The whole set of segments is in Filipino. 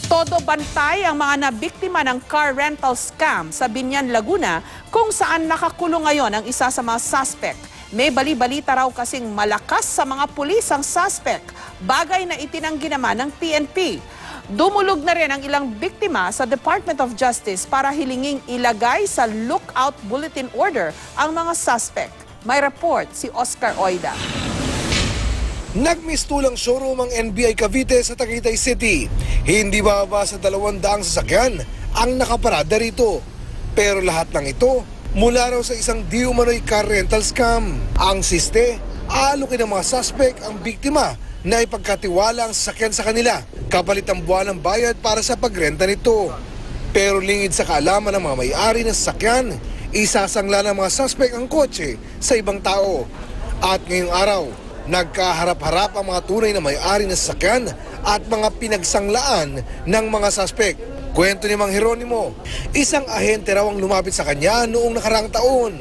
Todo bantay ang mga nabiktima ng car rental scam sa Biñan, Laguna, kung saan nakakulong ngayon ang isa sa mga suspect. May bali-balita raw kasing malakas sa mga pulis ang suspect, bagay na itinanggi naman ng PNP. Dumulog na rin ang ilang biktima sa Department of Justice para hilinging ilagay sa lookout bulletin order ang mga suspect. May report si Oscar Oida. Nagmistulang showroom ang NBI Cavite sa Tagaytay City. Hindi bababa sa 200 sasakyan ang nakaparada rito. Pero lahat ng ito mula raw sa isang di umano'y car rental scam. Ang siste, aalukin ng mga suspect ang biktima na ipagkatiwala ang sasakyan sa kanila kapalit ang buwan ng bayad para sa pagrenta nito. Pero lingid sa kaalaman ng mga may-ari ng sasakyan, isasangla ng mga suspect ang kotse sa ibang tao. At ngayong araw, nagkaharap-harap ang mga tunay na may-ari ng sasakyan at mga pinagsanglaan ng mga suspect. Kwento ni Mang Jeronimo, isang ahente raw ang lumapit sa kanya noong nakaraang taon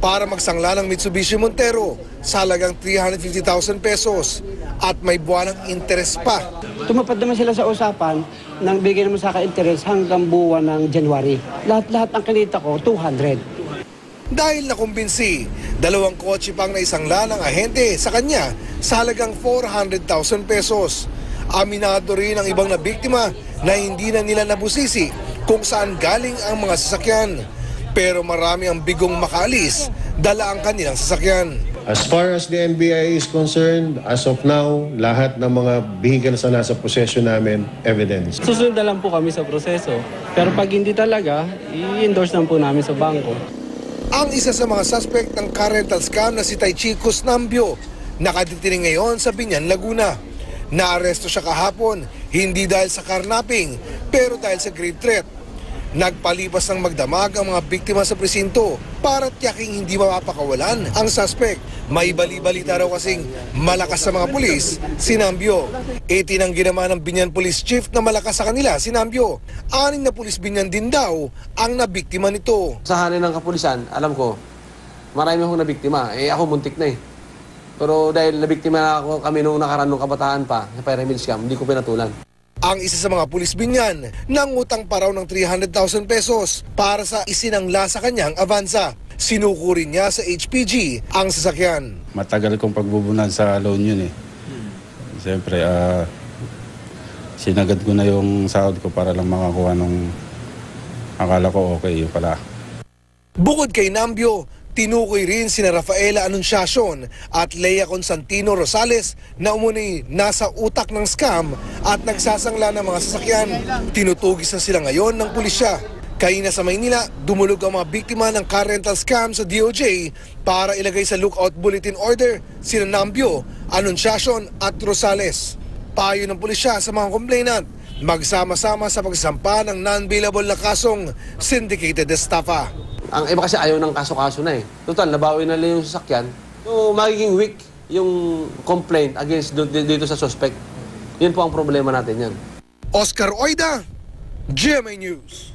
para magsangla ng Mitsubishi Montero sa halagang 350,000 pesos at may buwanang interes pa. Tumapad naman sila sa usapan nang bigyan naman sa ka-interes hanggang buwan ng January. Lahat-lahat ang kinita ko, 200. Dahil nakumbinsi, 2 kotse pang naisangla ng ahente sa kanya sa halagang 400,000 pesos. Aminado rin ang ibang nabiktima na hindi na nila nabusisi kung saan galing ang mga sasakyan. Pero marami ang bigong makaalis, dala ang kanilang sasakyan. As far as the NBI is concerned, as of now, lahat ng mga vehicles na nasa possession namin, evidence. Susunod na lang po kami sa proseso. Pero pag hindi talaga, i-endorse lang po namin sa bangko. Ang isa sa mga suspect ng car rental scam na si Taichico Snambio, nakadetining ngayon sa Biñan, Laguna. Naaresto siya kahapon, hindi dahil sa carnapping, pero dahil sa grave threat. Nagpalipas ng magdamag ang mga biktima sa presinto para tiyaking hindi mapapakawalan ang suspect. May bali-balita raw kasing malakas sa mga pulis, si Nambio. Itinanggi naman ng Biñan Police Chief na malakas sa kanila, si Nambio. 6 na pulis Biñan din daw ang nabiktima nito. Sa hanin ng kapulisan, alam ko, marami akong nabiktima. Ako muntik na eh. Pero dahil nabiktima na ako kami noong nakaraan ng kabataan pa, sa pyramid scam, hindi ko pinatulan. Ang isa sa mga pulis Biñan, nangutang pa raw ng 300,000 pesos para sa isinangla sa kanyang avansa. Sinuko rin niya sa HPG ang sasakyan. Matagal kong pagbubunan sa loan yun eh. Siyempre, sinagad ko na yung sahod ko para lang makakuha nung akala ko okay yun pala. Bukod kay Nambio, tinukoy rin sina Rafaela Anunciacion at Lea Constantino Rosales na umuni nasa utak ng scam at nagsasangla ng mga sasakyan. Tinutugis na sila ngayon ng pulisya. Kaina sa Maynila, dumulog ang mga biktima ng car rental scam sa DOJ para ilagay sa lookout bulletin order sina Nambio, Anunciacion at Rosales. Payo ng pulisya sa mga complainant, magsama-sama sa pagsampa ng non-bailable na kasong syndicated estafa. Ang iba kasi ayaw ng kaso-kaso na eh. Total, nabawi na lang yung sasakyan. So, magiging weak yung complaint against dito sa suspect. Yan po ang problema natin yan. Oscar Oida, GMA News.